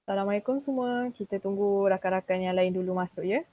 Assalamualaikum semua. Kita tunggu rakan-rakan yang lain dulu masuk ya.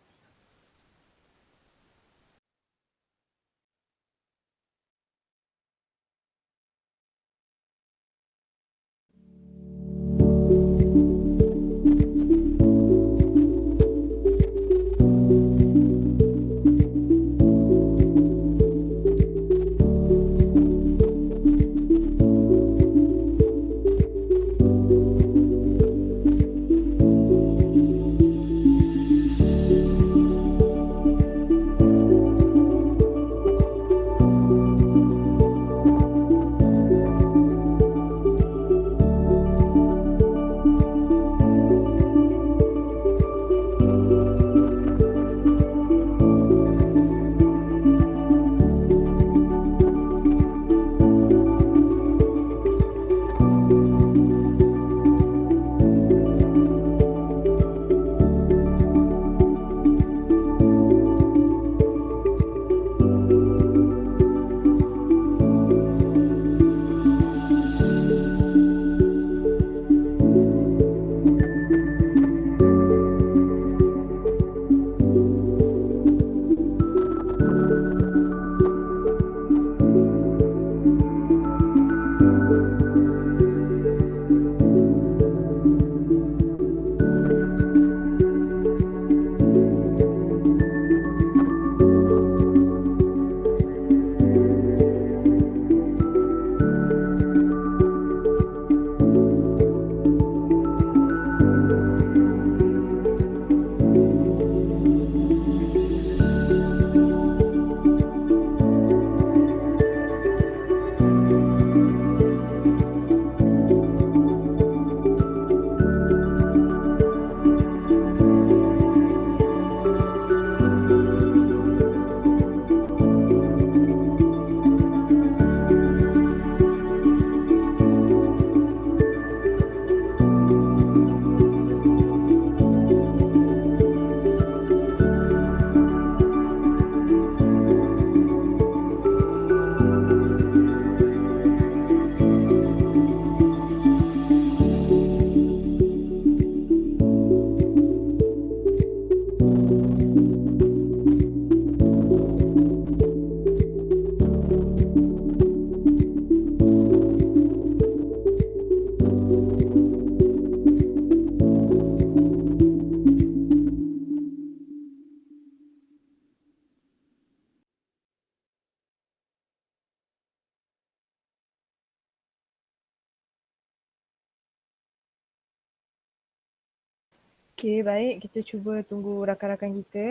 Okey, baik. Kita cuba tunggu rakan-rakan kita.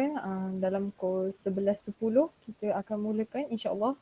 Dalam pukul 11.10 kita akan mulakan insya-Allah.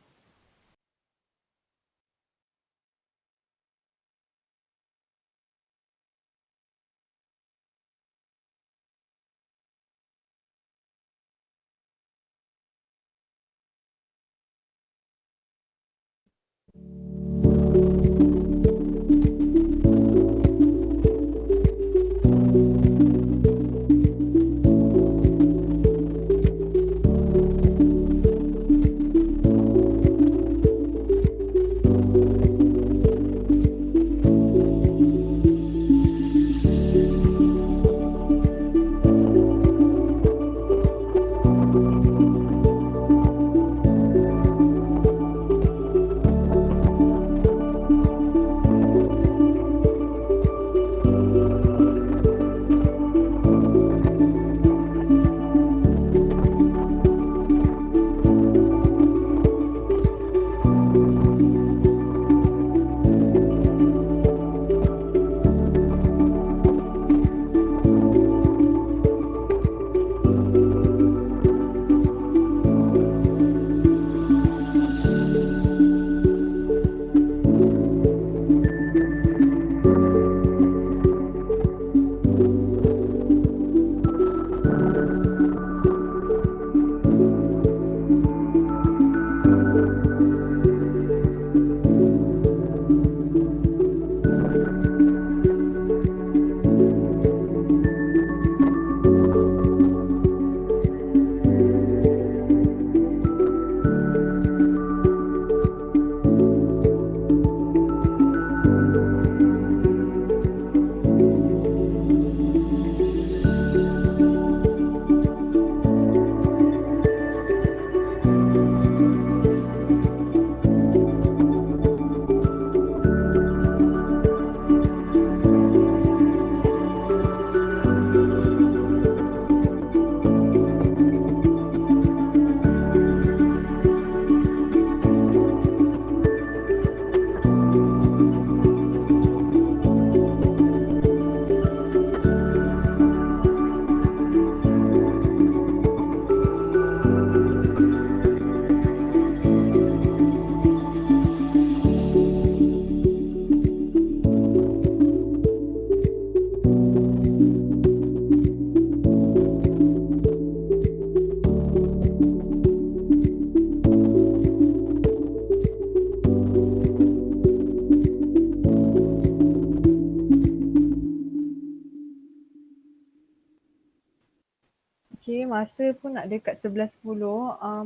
masa pun nak dekat 11.10.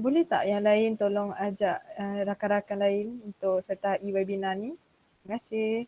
Boleh tak yang lain tolong ajak rakan-rakan lain untuk sertai webinar ni? Terima kasih.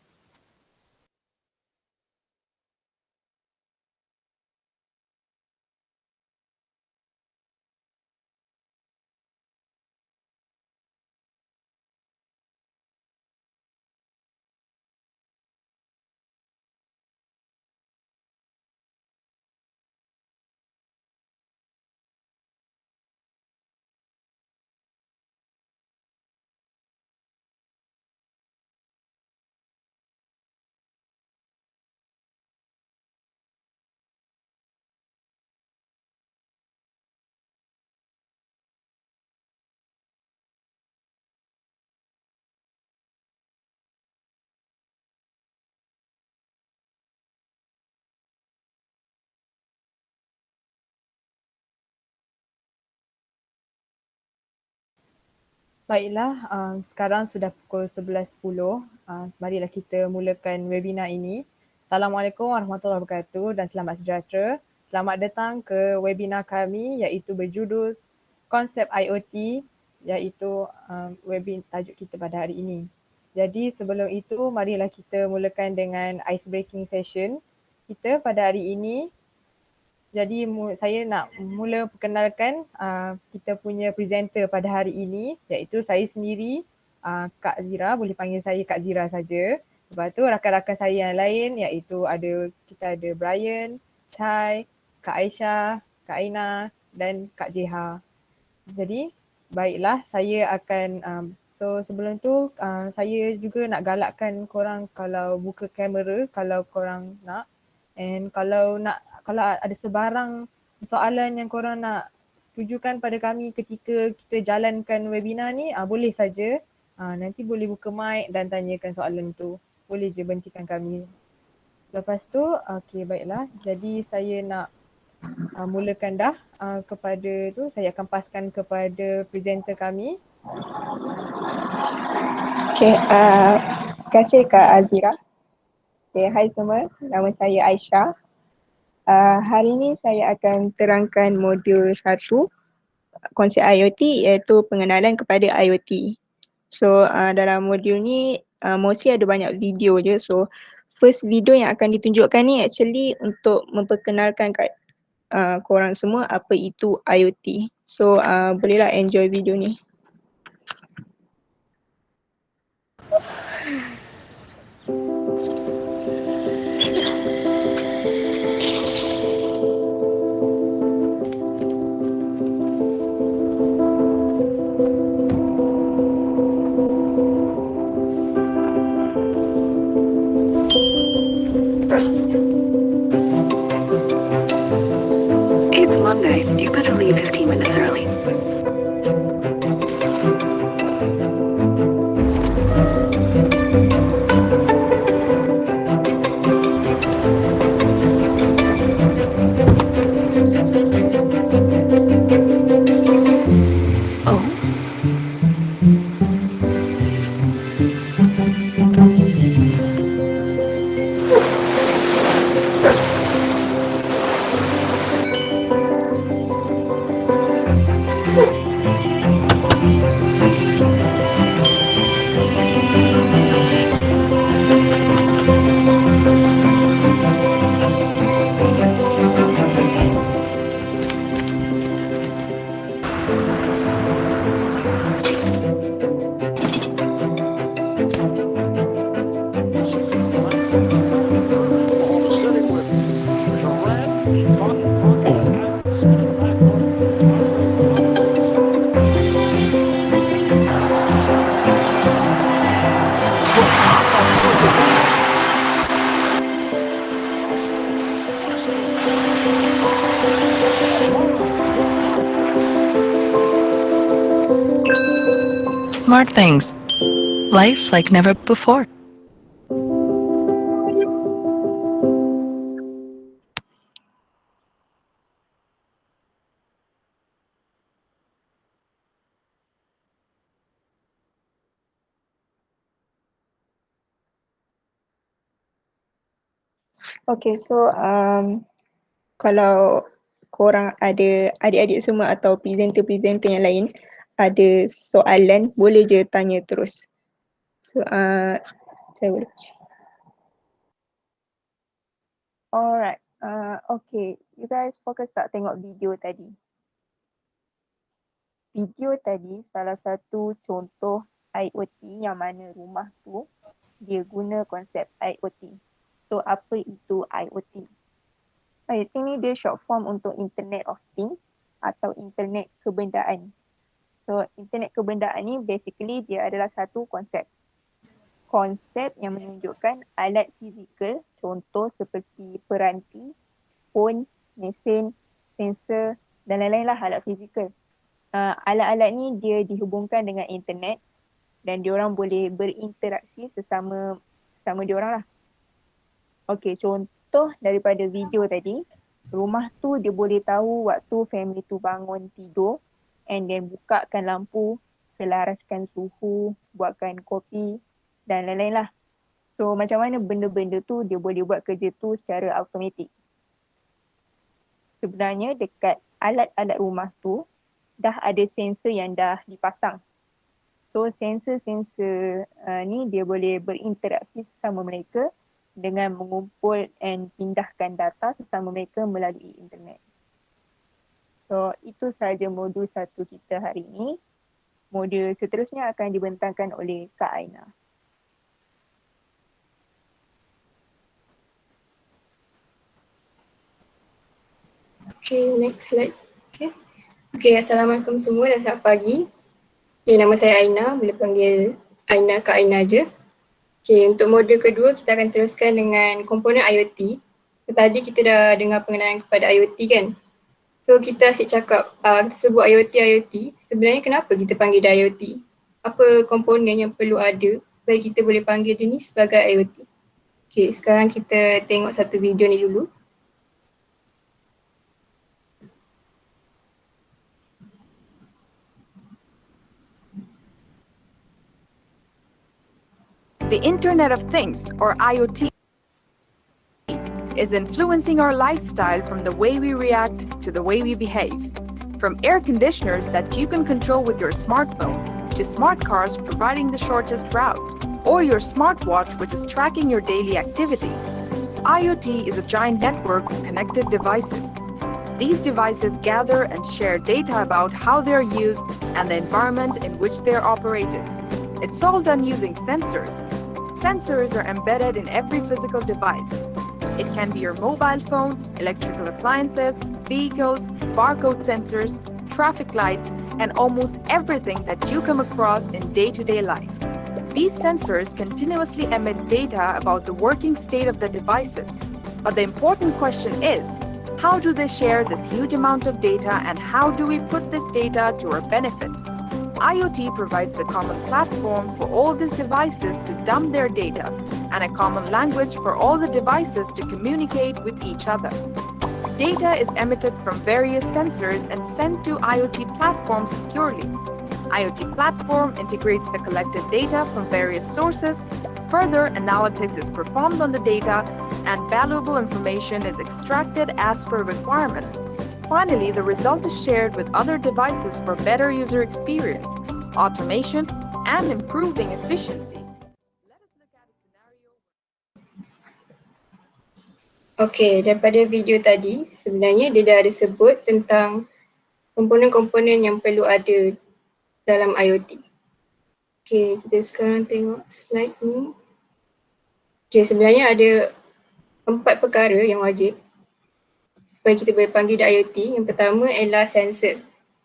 Baiklah, sekarang sudah pukul 11.10. Marilah kita mulakan webinar ini. Assalamualaikum warahmatullahi wabarakatuh dan selamat sejahtera. Selamat datang ke webinar kami iaitu berjudul Konsep IoT, iaitu webinar tajuk kita pada hari ini. Jadi sebelum itu, marilah kita mulakan dengan ice breaking session kita pada hari ini. Jadi saya nak mula perkenalkan kita punya presenter pada hari ini iaitu saya sendiri, Kak Zira, boleh panggil saya Kak Zira saja. Lepas tu rakan-rakan saya yang lain iaitu kita ada Brian, Chai, Kak Aisyah, Kak Aina dan Kak Jeha. Jadi baiklah, saya akan sebelum tu saya juga nak galakkan korang kalau buka kamera kalau korang nak, and kalau ada sebarang soalan yang korang nak tujukan pada kami ketika kita jalankan webinar ni, boleh saja. Nanti boleh buka mic dan tanyakan soalan tu. Boleh je bentikan kami. Lepas tu, okey baiklah. Jadi saya nak mulakan dah kepada tu, saya akan paskan kepada presenter kami. Okay, terima kasih Kak Azira. Okay, hai semua, nama saya Aisyah. Hari ini saya akan terangkan modul 1 konsep IoT iaitu pengenalan kepada IoT. So dalam modul ni mostly ada banyak video je. So first video yang akan ditunjukkan ni actually untuk memperkenalkan kat korang semua apa itu IoT. So bolehlah enjoy video ni. It's Monday. You better leave 15 minutes early. Smart things. Life like never before. Okay, so kalau korang ada adik-adik semua atau presenter-presenter yang lain ada soalan, boleh je tanya terus. So, saya boleh. Alright, okay. You guys fokus tak tengok video tadi? Video tadi salah satu contoh IoT yang mana rumah tu dia guna konsep IoT. So apa itu IoT? IoT ni dia short form untuk Internet of Things atau Internet Kebendaan. So Internet Kebendaan ni basically dia adalah satu konsep. Konsep yang menunjukkan alat fizikal, contoh seperti peranti, phone, mesin, sensor dan lain-lain lah alat fizikal. Alat-alat ni dia dihubungkan dengan internet dan diorang boleh berinteraksi sesama diorang lah. Okey, contoh daripada video tadi, rumah tu dia boleh tahu waktu family tu bangun tidur and then bukakan lampu, selaraskan suhu, buatkan kopi dan lain-lain lah. So macam mana benda-benda tu dia boleh buat kerja tu secara automatik. Sebenarnya dekat alat-alat rumah tu dah ada sensor yang dah dipasang. So sensor-sensor ni dia boleh berinteraksi sesama mereka dengan mengumpul and pindahkan data sesama mereka melalui internet. So itu sahaja modul 1 kita hari ini. Modul seterusnya akan dibentangkan oleh Kak Aina. Okay, next slide. Okay, Assalamualaikum semua dan selamat pagi. Okay, nama saya Aina, boleh panggil Aina, Kak Aina je. Okay, untuk modul kedua kita akan teruskan dengan komponen IoT. Tadi kita dah dengar pengenalan kepada IoT kan. So kita asyik cakap, kita sebut IoT. Sebenarnya kenapa kita panggil dia IoT? Apa komponen yang perlu ada supaya kita boleh panggil dia ni sebagai IoT? Okay, sekarang kita tengok satu video ni dulu. The Internet of Things, or IoT, is influencing our lifestyle from the way we react to the way we behave. From air conditioners that you can control with your smartphone, to smart cars providing the shortest route, or your smartwatch which is tracking your daily activities. IoT is a giant network of connected devices. These devices gather and share data about how they are used and the environment in which they are operated. It's all done using sensors. Sensors are embedded in every physical device. It can be your mobile phone, electrical appliances, vehicles, barcode sensors, traffic lights, and almost everything that you come across in day-to-day life. These sensors continuously emit data about the working state of the devices. But the important question is, how do they share this huge amount of data and how do we put this data to our benefit? IoT provides a common platform for all these devices to dump their data and a common language for all the devices to communicate with each other. Data is emitted from various sensors and sent to IoT platforms securely. IoT platform integrates the collected data from various sources. Further analytics is performed on the data and valuable information is extracted as per requirement. Finally, the result is shared with other devices for better user experience, automation, and improving efficiency. Let us look at a scenario. Okay, daripada video tadi, sebenarnya dia dah ada sebut tentang komponen-komponen yang perlu ada dalam IoT. Okay, kita sekarang tengok slide ni. Okay, sebenarnya ada 4 perkara yang wajib supaya kita boleh panggil dia IoT. Yang pertama ialah sensor.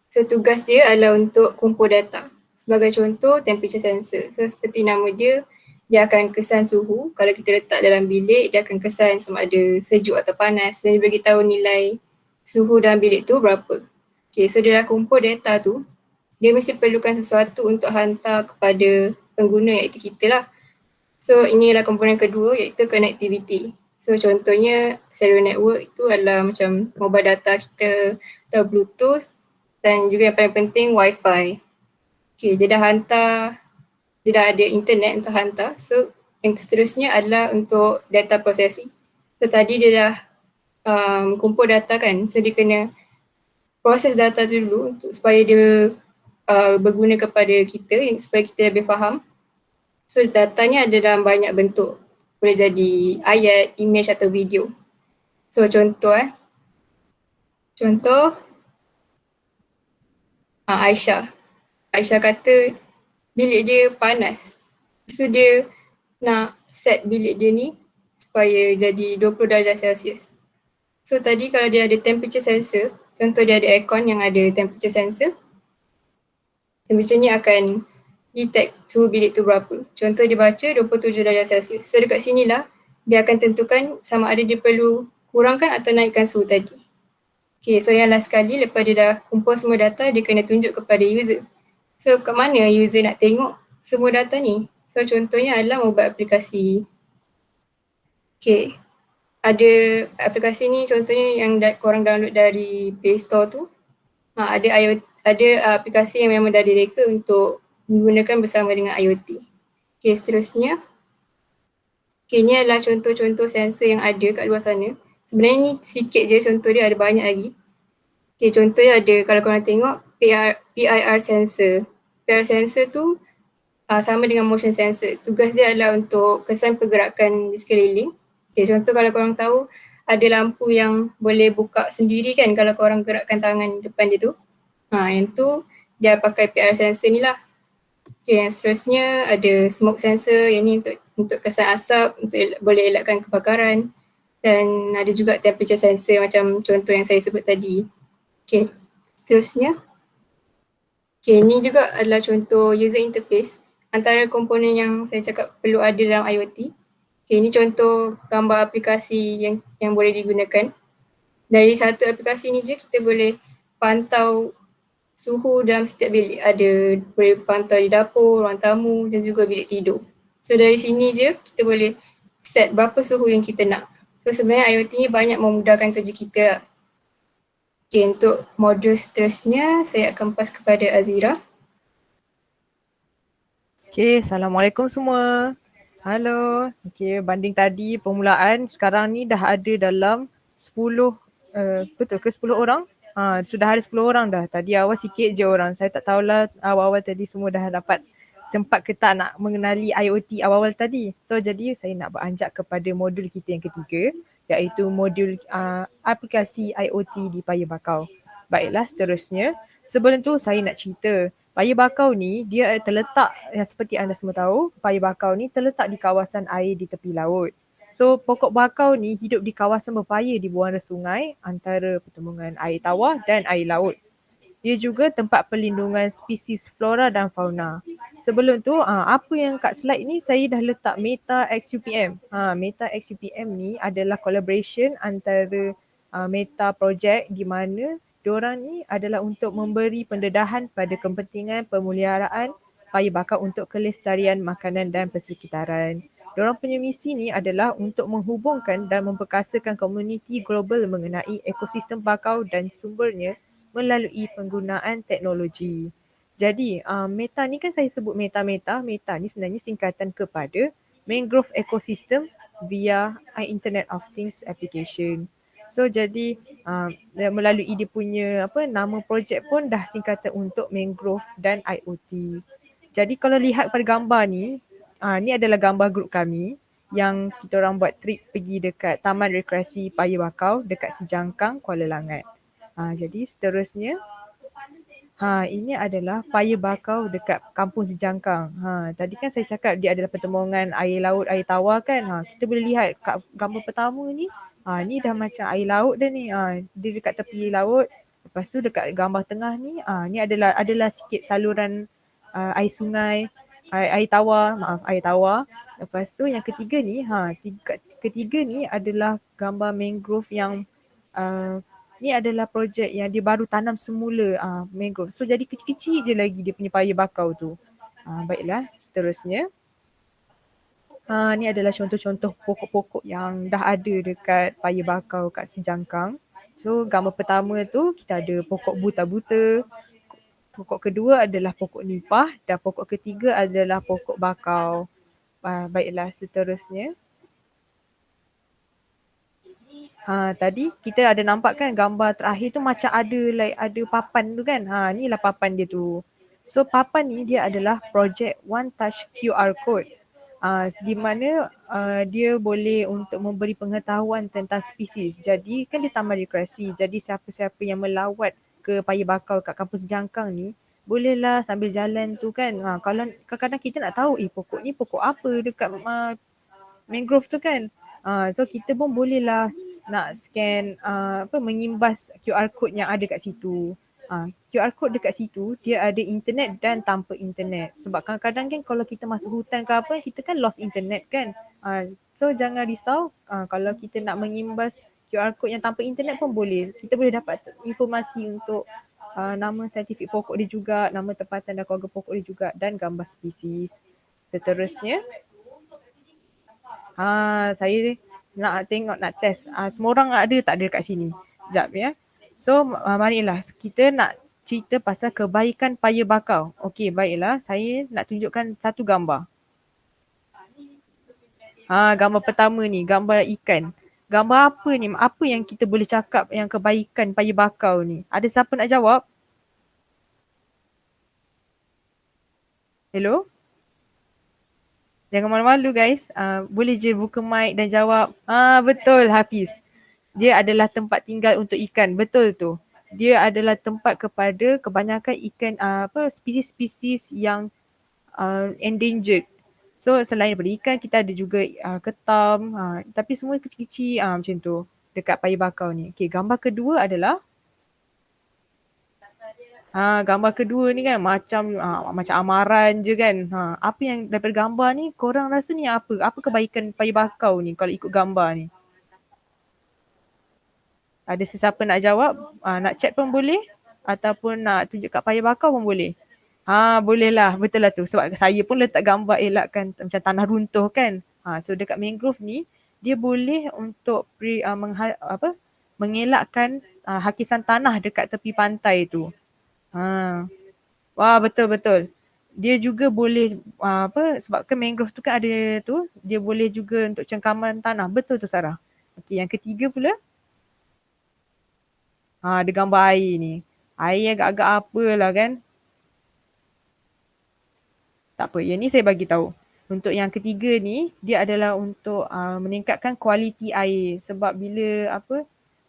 So tugas dia adalah untuk kumpul data. Sebagai contoh, temperature sensor. So seperti nama dia, dia akan kesan suhu. Kalau kita letak dalam bilik, dia akan kesan sama ada sejuk atau panas dan dia beritahu nilai suhu dalam bilik tu berapa. Okay, so dia dah kumpul data tu, dia mesti perlukan sesuatu untuk hantar kepada pengguna iaitu kita lah. So ini adalah komponen kedua iaitu connectivity. So contohnya cellular network itu adalah macam mobile data kita atau Bluetooth dan juga yang paling penting Wi-Fi. Okay, dia dah ada internet untuk hantar. So yang seterusnya adalah untuk data processing. So tadi dia dah kumpul data kan, so dia kena proses data tu dulu supaya dia berguna kepada kita, supaya kita lebih faham. So datanya ada dalam banyak bentuk. Boleh jadi ayat, image atau video. So contoh Aisyah. Aisyah kata bilik dia panas. So dia nak set bilik dia ni supaya jadi 20 darjah Celsius. So tadi kalau dia ada temperature sensor, contoh dia ada aircon yang ada temperature sensor, temperature ni akan detect suhu bilik tu berapa. Contoh dia baca 27 darjah Celsius. So dekat sinilah dia akan tentukan sama ada dia perlu kurangkan atau naikkan suhu tadi. Okay, so yang last sekali lepas dia dah kumpul semua data, dia kena tunjuk kepada user. So kat mana user nak tengok semua data ni? So contohnya adalah mobile aplikasi. Okay, ada aplikasi ni contohnya yang korang download dari Play Store tu. Ada aplikasi yang memang dah direka untuk menggunakan bersama dengan IoT. Okay, seterusnya. Okay, ni adalah contoh-contoh sensor yang ada kat luar sana. Sebenarnya ni sikit je, contoh dia ada banyak lagi. Okay, contohnya ada, kalau korang tengok, PIR sensor. PIR sensor tu sama dengan motion sensor. Tugas dia adalah untuk kesan pergerakan di sekeliling. Okay, contoh kalau korang tahu, ada lampu yang boleh buka sendiri kan kalau korang gerakkan tangan depan dia tu. Yang tu dia pakai PIR sensor ni lah. Okay, yang seterusnya ada smoke sensor, yang ni untuk kesan asap, untuk boleh elakkan kebakaran. Dan ada juga temperature sensor macam contoh yang saya sebut tadi. Okay, seterusnya. Okay, ni juga adalah contoh user interface. Antara komponen yang saya cakap perlu ada dalam IoT. Okay, ini contoh gambar aplikasi yang boleh digunakan. Dari satu aplikasi ni je kita boleh pantau suhu dalam setiap bilik. Ada boleh pantau di dapur, ruang tamu dan juga bilik tidur. So dari sini je kita boleh set berapa suhu yang kita nak. So sebenarnya IoT ni banyak memudahkan kerja kita. Okay, untuk modul seterusnya saya akan pass kepada Azira. Okay, Assalamualaikum semua. Halo. Okay, banding tadi permulaan, sekarang ni dah ada dalam 10, betul ke 10 orang? Sudah ada 10 orang dah. Tadi awal sikit je orang. Saya tak tahulah awal-awal tadi semua dah dapat sempat ke tak nak mengenali IoT awal-awal tadi. So jadi saya nak beranjak kepada modul kita yang ketiga, iaitu modul aplikasi IoT di Paya Bakau. Baiklah, seterusnya. Sebelum tu saya nak cerita. Paya Bakau ni dia terletak, seperti anda semua tahu, Paya Bakau ni terletak di kawasan air di tepi laut. So pokok bakau ni hidup di kawasan berpaya di buana sungai antara pertemuan air tawar dan air laut. Dia juga tempat perlindungan spesies flora dan fauna. Sebelum tu, apa yang kat slide ni saya dah letak Meta XUPM. Meta XUPM ni adalah collaboration antara Meta Project di mana diorang ni adalah untuk memberi pendedahan pada kepentingan pemeliharaan paya bakau untuk kelestarian makanan dan persekitaran. Diorang punya misi ni adalah untuk menghubungkan dan memperkasakan komuniti global mengenai ekosistem bakau dan sumbernya melalui penggunaan teknologi. Jadi Meta ni kan saya sebut Meta ni sebenarnya singkatan kepada Mangrove Ecosystem via Internet of Things application. So jadi melalui dia punya nama projek pun dah singkatan untuk mangrove dan IoT. Jadi kalau lihat pada gambar ni, ni adalah gambar grup kami yang kita orang buat trip pergi dekat Taman Rekreasi Paya Bakau dekat Sejangkang, Kuala Langat. Jadi seterusnya, ini adalah Paya Bakau dekat Kampung Sejangkang. Tadi kan saya cakap dia adalah pertemuan air laut, air tawar kan. Kita boleh lihat kat gambar pertama ni, ni dah macam air laut dah ni. Dia dekat tepi laut. Lepas tu dekat gambar tengah ni, ni adalah sikit saluran air sungai, air tawar. Lepas tu yang ketiga ni, ketiga ni adalah gambar mangrove yang ni adalah projek yang dia baru tanam semula mangrove. So jadi kecil-kecil je lagi dia punya paya bakau tu. Baiklah, seterusnya. Ni adalah contoh-contoh pokok-pokok yang dah ada dekat Paya Bakau kat Sejangkang. So gambar pertama tu kita ada pokok buta-buta. Pokok kedua adalah pokok nipah dan pokok ketiga adalah pokok bakau. Baiklah, seterusnya. Tadi kita ada nampak kan gambar terakhir tu macam ada papan tu kan. Ni lah papan dia tu. So papan ni dia adalah project One Touch QR Code. Di mana dia boleh untuk memberi pengetahuan tentang spesies. Jadi kan dia taman rekreasi. Jadi siapa-siapa yang melawat ke Paya Bakau kat kampus Jangkang ni, bolehlah sambil jalan tu kan. Kalau kadang-kadang kita nak tahu pokok ni pokok apa dekat mangrove tu kan. So kita pun bolehlah nak scan mengimbas QR code yang ada kat situ. QR code dekat situ dia ada internet dan tanpa internet. Sebab kadang-kadang kan kalau kita masuk hutan ke apa, kita kan lost internet kan. So jangan risau, kalau kita nak mengimbas QR code yang tanpa internet pun boleh. Kita boleh dapat informasi untuk nama saintifik pokok dia juga, nama tempatan dan keluarga pokok dia juga dan gambar spesies. Seterusnya, saya nak tengok, nak test. Semua orang ada tak ada kat sini? Sekejap ya. So marilah kita nak cerita pasal kebaikan Paya Bakau. Okey, baiklah. Saya nak tunjukkan satu gambar. Gambar pertama ni, gambar ikan. Gambar apa ni? Apa yang kita boleh cakap yang kebaikan Paya Bakau ni? Ada siapa nak jawab? Hello? Jangan malu-malu guys. Boleh je buka mic dan jawab. Betul Hafiz. Dia adalah tempat tinggal untuk ikan. Betul tu. Dia adalah tempat kepada kebanyakan ikan spesies-spesies yang endangered. So selain daripada ikan, kita ada juga ketam, tapi semua kecil-kecil macam tu dekat Paya Bakau ni. Okay, gambar kedua adalah gambar kedua ni kan macam amaran je kan. Apa yang daripada gambar ni korang rasa ni apa? Apa kebaikan Paya Bakau ni kalau ikut gambar ni? Ada sesiapa nak jawab? Nak chat pun boleh ataupun nak tunjuk kat Paya Bakau pun boleh. Boleh lah. Betul lah tu. Sebab saya pun letak gambar elakkan macam tanah runtuh kan. So dekat mangrove ni dia boleh untuk mengelakkan hakisan tanah dekat tepi pantai tu. Wah, betul-betul. Dia juga boleh sebab kan mangrove tu kan ada tu, dia boleh juga untuk cengkaman tanah. Betul tu Sarah. Okey, yang ketiga pula. Ada gambar air ni. Air agak-agak apalah kan. Tak apa, yang ni saya bagi tahu. Untuk yang ketiga ni, dia adalah untuk meningkatkan kualiti air. Sebab bila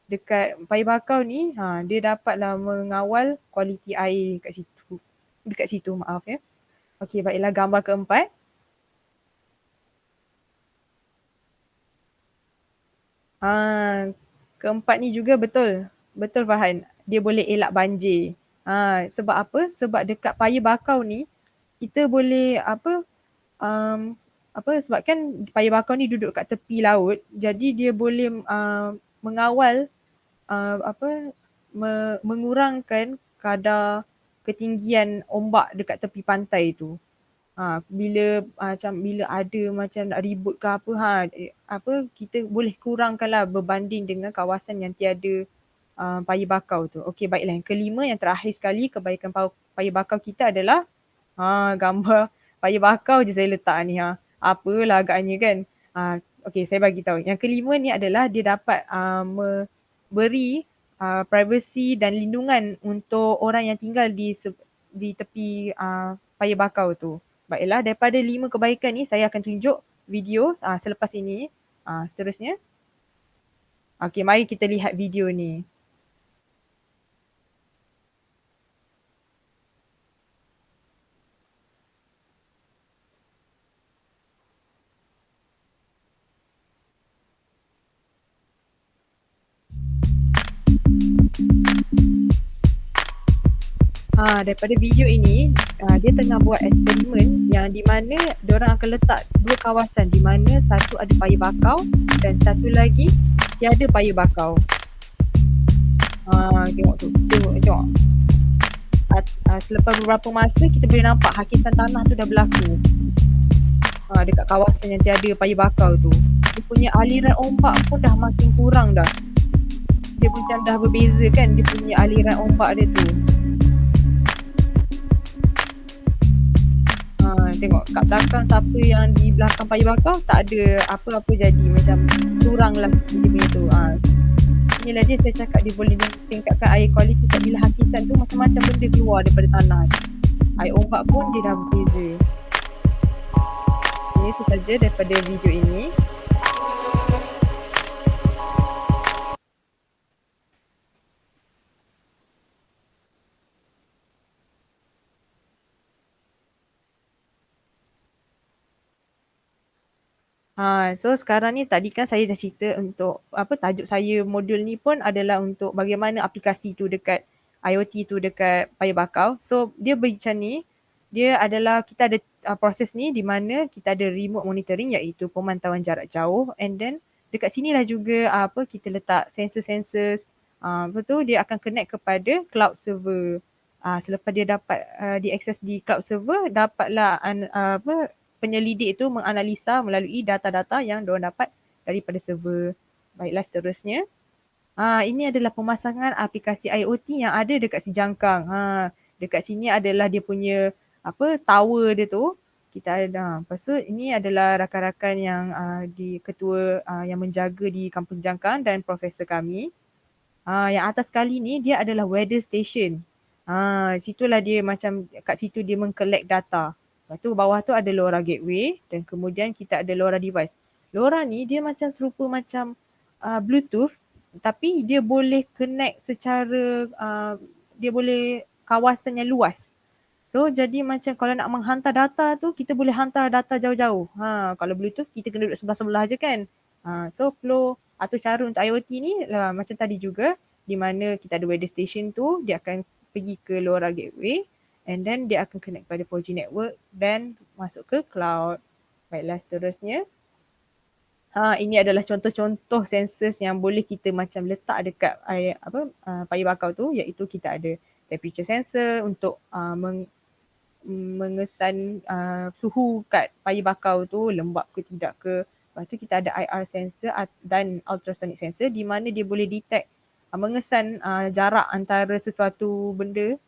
dekat Paya Bakau ni, dia dapatlah mengawal kualiti air kat situ. Dekat situ, maaf ya. Okey, baiklah gambar keempat. Keempat ni juga betul. Betul Farhan. Dia boleh elak banjir. Sebab apa? Sebab dekat Paya Bakau ni, kita boleh sebab kan Paya Bakau ni duduk kat tepi laut, jadi dia boleh mengawal mengurangkan kadar ketinggian ombak dekat tepi pantai tu. Bila ada macam nak ribut ke kita boleh kurangkanlah berbanding dengan kawasan yang tiada Paya Bakau tu. Okey, baiklah. Yang kelima, yang terakhir sekali kebaikan Paya Bakau kita adalah gambar Paya Bakau je saya letak ni. Apalah agaknya kan. Okey, saya bagi tahu. Yang kelima ni adalah dia dapat memberi privacy dan lindungan untuk orang yang tinggal di tepi Paya Bakau tu. Baiklah, daripada 5 kebaikan ni saya akan tunjuk video selepas ini. Seterusnya. Okey, mari kita lihat video ni. Daripada video ini, dia tengah buat eksperimen yang di mana diorang akan letak 2 kawasan di mana satu ada Paya Bakau dan satu lagi tiada Paya Bakau. Tengok tu, tengok. Selepas beberapa masa kita boleh nampak hakisan tanah tu dah berlaku. Dekat kawasan yang tiada Paya Bakau tu. Dia punya aliran ombak pun dah makin kurang dah. Dia macam dah berbeza kan dia punya aliran ombak dia tu. Tengok kat belakang siapa yang di belakang Paya Bakau tak ada apa-apa jadi macam kurang lah dia punya tu. inilah dia saya cakap dia boleh tingkatkan air kualiti bila hakikat tu macam-macam benda keluar daripada tanah. Air ombak pun dia dah berbeza. Itu saja daripada video ini. So sekarang ni tadi kan saya dah cerita untuk tajuk saya modul ni pun adalah untuk bagaimana aplikasi tu dekat IoT tu dekat paya bakau. So dia macam ni, dia adalah kita ada proses ni di mana kita ada remote monitoring iaitu pemantauan jarak jauh, and then dekat sinilah juga kita letak sensor-sensor. Lepas tu dia akan connect kepada cloud server. Selepas dia dapat diakses di cloud server, dapatlah penyelidik itu menganalisa melalui data-data yang diorang dapat daripada server. Baiklah, seterusnya. Ini adalah pemasangan aplikasi IoT yang ada dekat si Jangkang. Dekat sini adalah dia punya tower dia tu. Kita ada. Lepas tu ini adalah rakan-rakan yang di ketua yang menjaga di Kampung Jangkang dan profesor kami. Yang atas sekali ni dia adalah weather station. Situlah dia macam kat situ dia meng-collect data. Lepas tu bawah tu ada LoRa gateway dan kemudian kita ada LoRa device. LoRa ni dia macam serupa macam Bluetooth tapi dia boleh connect secara dia boleh kawasan yang luas. So jadi macam kalau nak menghantar data tu kita boleh hantar data jauh-jauh. Kalau Bluetooth kita kena duduk sebelah-sebelah je kan. So flow atau cara untuk IoT ni macam tadi juga di mana kita ada weather station tu dia akan pergi ke LoRa gateway. And then dia akan connect pada 4G network dan masuk ke cloud. Baiklah, seterusnya. Ini adalah contoh-contoh sensors yang boleh kita macam letak dekat paya bakau tu, iaitu kita ada temperature sensor untuk mengesan suhu kat paya bakau tu lembap ke tidak ke. Lepas tu kita ada IR sensor dan ultrasonic sensor di mana dia boleh detect mengesan jarak antara sesuatu benda.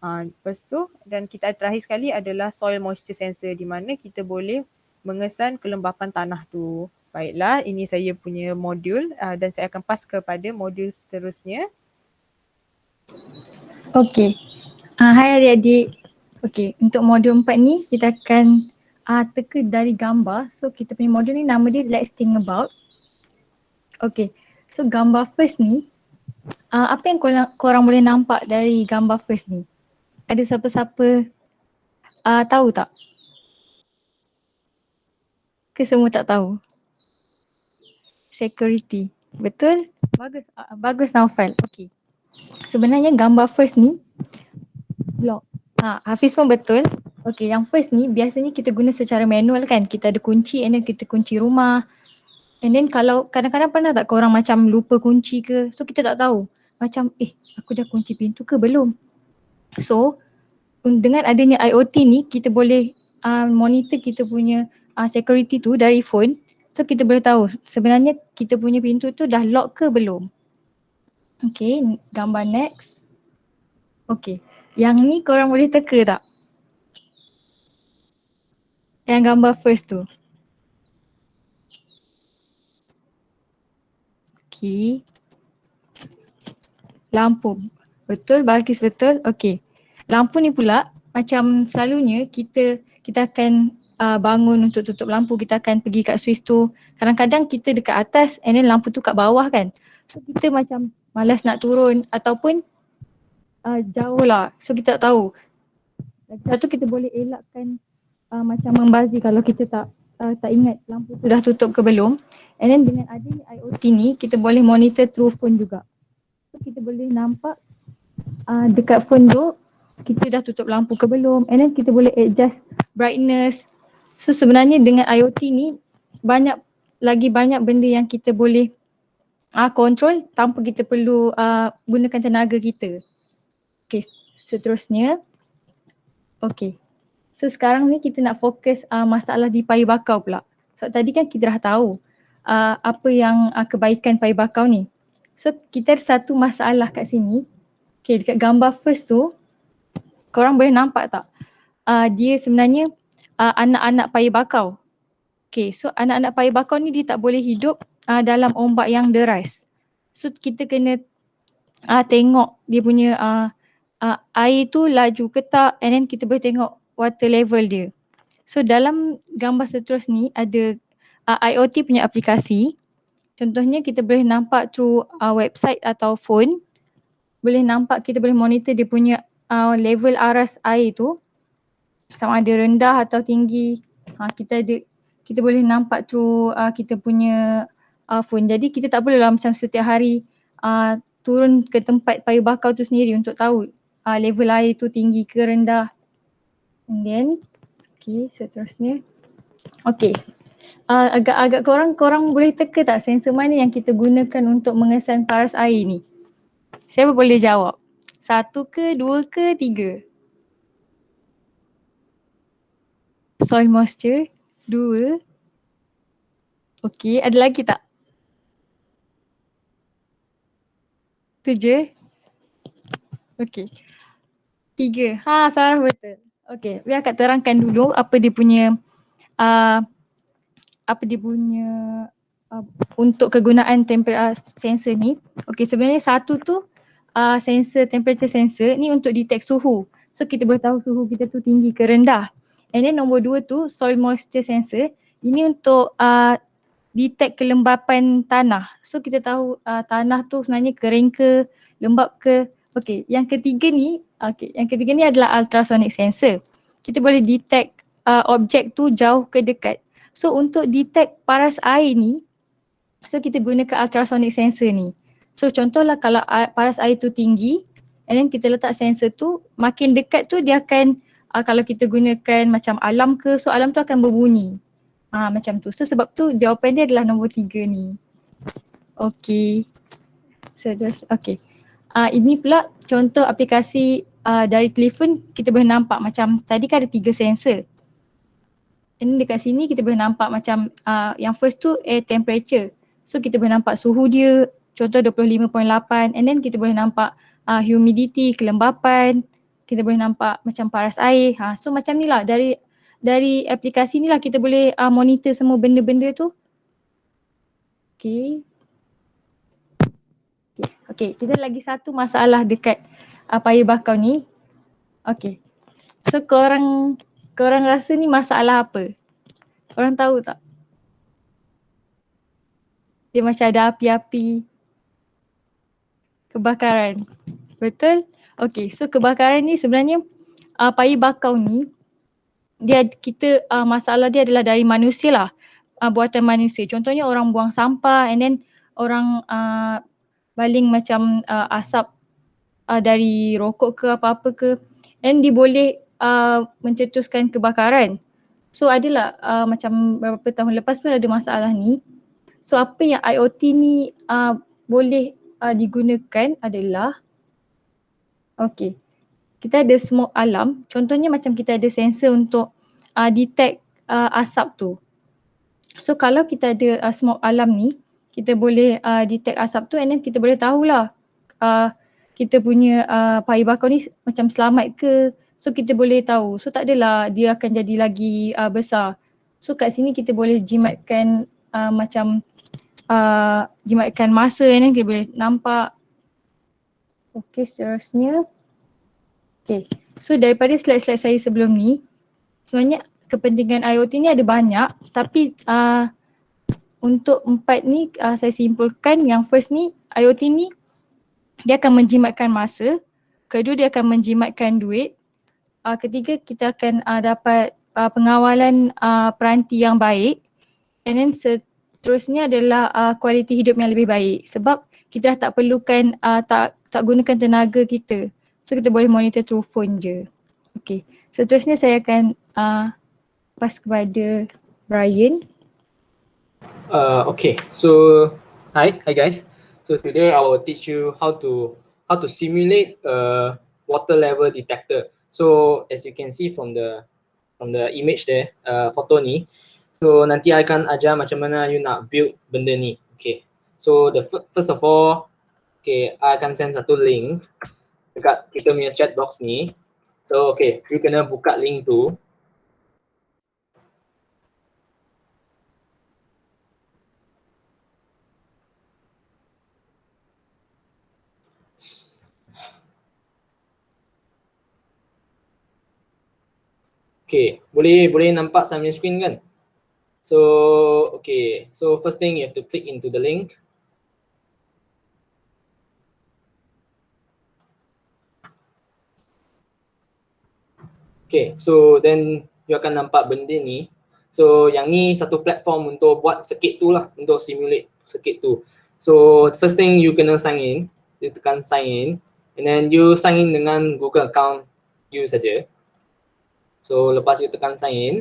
Lepas tu dan kita terakhir sekali adalah soil moisture sensor di mana kita boleh mengesan kelembapan tanah tu. Baiklah, ini saya punya modul dan saya akan pas kepada modul seterusnya. Okey. Hai adik-adik. Okey, untuk modul 4 ni kita akan teka dari gambar. So kita punya modul ni nama dia Let's Think About. Okey. So gambar first ni apa yang korang boleh nampak dari gambar first ni? Ada siapa-siapa tahu tak? Ke semua tak tahu? Security. Betul? Bagus Naufal. Okey. Sebenarnya gambar first ni lock. Hafiz pun betul. Okey, yang first ni biasanya kita guna secara manual kan. Kita ada kunci and then kita kunci rumah. And then kalau kadang-kadang pernah tak korang macam lupa kunci ke? So kita tak tahu. Macam aku dah kunci pintu ke belum? So dengan adanya IoT ni kita boleh monitor kita punya security tu dari phone. So kita boleh tahu sebenarnya kita punya pintu tu dah lock ke belum. Okay, gambar next. Okay, yang ni korang boleh teka tak? Yang gambar first tu. Okay. Lampu. Betul, Balkis betul. Okay. Lampu ni pula macam selalunya kita akan bangun untuk tutup lampu, kita akan pergi kat switch tu. Kadang-kadang kita dekat atas and then lampu tu kat bawah kan. So kita macam malas nak turun ataupun jauh lah. So kita tak tahu. Lagi satu kita boleh elakkan macam membazir kalau kita tak ingat lampu tu dah tutup ke belum. And then dengan adanya IoT ni kita boleh monitor through phone juga. So kita boleh nampak dekat phone tu kita dah tutup lampu ke belum, and then kita boleh adjust brightness. So sebenarnya dengan IoT ni banyak benda yang kita boleh control tanpa kita perlu gunakan tenaga kita. Okay, seterusnya. Okay, so sekarang ni kita nak fokus masalah di paya bakau pula. So tadi kan kita dah tahu apa yang kebaikan paya bakau ni. So kita ada satu masalah kat sini. Okay, dekat gambar first tu korang boleh nampak tak? Dia sebenarnya anak-anak paya bakau. Okay, so anak-anak paya bakau ni dia tak boleh hidup dalam ombak yang deras. So kita kena tengok dia punya air tu laju ke tak, and then kita boleh tengok water level dia. So dalam gambar seterus ni ada IoT punya aplikasi. Contohnya kita boleh nampak through website atau phone, boleh nampak kita boleh monitor dia punya level aras air tu sama ada rendah atau tinggi. Kita boleh nampak through kita punya phone. Jadi kita tak boleh lah macam setiap hari turun ke tempat payu bakau tu sendiri untuk tahu level air tu tinggi ke rendah. And then seterusnya. Agak korang boleh teka tak sensor mana yang kita gunakan untuk mengesan paras air ni? Siapa boleh jawab? 1 ke, 2 ke, 3? Soil moisture, 2. Okey, ada lagi tak? 2 je? Okey. 3. Sarah betul. Okey, biar Kak terangkan dulu apa dia punya untuk kegunaan sensor ni. Okey, sebenarnya satu tu sensor, temperature sensor ni untuk detect suhu. So kita boleh tahu suhu kita tu tinggi ke rendah. And then nombor 2 tu soil moisture sensor. Ini untuk detect kelembapan tanah. So kita tahu tanah tu sebenarnya kering ke, lembap ke. Okey, yang ketiga ni adalah ultrasonic sensor. Kita boleh detect objek tu jauh ke dekat. So untuk detect paras air ni, so kita gunakan ultrasonic sensor ni. So contohlah kalau paras air tu tinggi, and then kita letak sensor tu, makin dekat tu dia akan kalau kita gunakan macam alarm ke, so alarm tu akan berbunyi. Macam tu. So sebab tu jawapan dia adalah nombor 3 ni. Okey. Ini pula contoh aplikasi dari telefon. Kita boleh nampak macam tadi kan ada 3 sensor. And dekat sini kita boleh nampak macam yang first tu air temperature. So kita boleh nampak suhu dia contoh 25.8, and then kita boleh nampak humidity, kelembapan. Kita boleh nampak macam paras air. So macam ni lah dari aplikasi ni lah kita boleh monitor semua benda-benda tu. Okay, kita lagi satu masalah dekat payu bakau ni. Okay, so korang rasa ni masalah apa? Korang tahu tak? Dia macam ada api-api, kebakaran. Betul? Okay, so kebakaran ni sebenarnya payu bakau ni masalah dia adalah dari manusia lah, buatan manusia. Contohnya orang buang sampah, and then orang baling macam asap dari rokok ke apa-apa ke, and dia boleh mencetuskan kebakaran. So adalah macam beberapa tahun lepas pun ada masalah ni. So apa yang IoT ni boleh digunakan adalah kita ada smoke alarm. Contohnya macam kita ada sensor untuk detect asap tu. So kalau kita ada smoke alarm ni, kita boleh detect asap tu, and then kita boleh tahulah kita punya payu bakau ni macam selamat ke. So kita boleh tahu. So tak adalah dia akan jadi lagi besar. So kat sini kita boleh jimatkan jimatkan masa, and then kita boleh nampak. Seterusnya. So daripada slide-slide saya sebelum ni, sebenarnya kepentingan IoT ni ada banyak, tapi untuk 4 ni saya simpulkan. Yang first ni, IoT ni dia akan menjimatkan masa. Kedua, dia akan menjimatkan duit. Ketiga, kita akan dapat pengawalan peranti yang baik. And then seterusnya adalah kualiti hidup yang lebih baik, sebab kita dah tak perlukan tak gunakan tenaga kita. So kita boleh monitor through phone je. Seterusnya saya akan pass kepada Brian. So hi guys. So today I will teach you how to simulate a water level detector. So as you can see from the image there, foto ni. So nanti I akan ajar macam mana you nak build benda ni. So first of all, I akan send satu link dekat kita punya chat box ni. So you kena buka link tu. Okay, boleh nampak sambil screen kan? So, okay. So first thing you have to click into the link. Okay, so then you akan nampak benda ni. So yang ni satu platform untuk buat circuit tu lah, untuk simulate circuit tu. So first thing you kena sign in, you tekan sign in, and then you sign in dengan Google account you saja. So lepas you tekan sign in,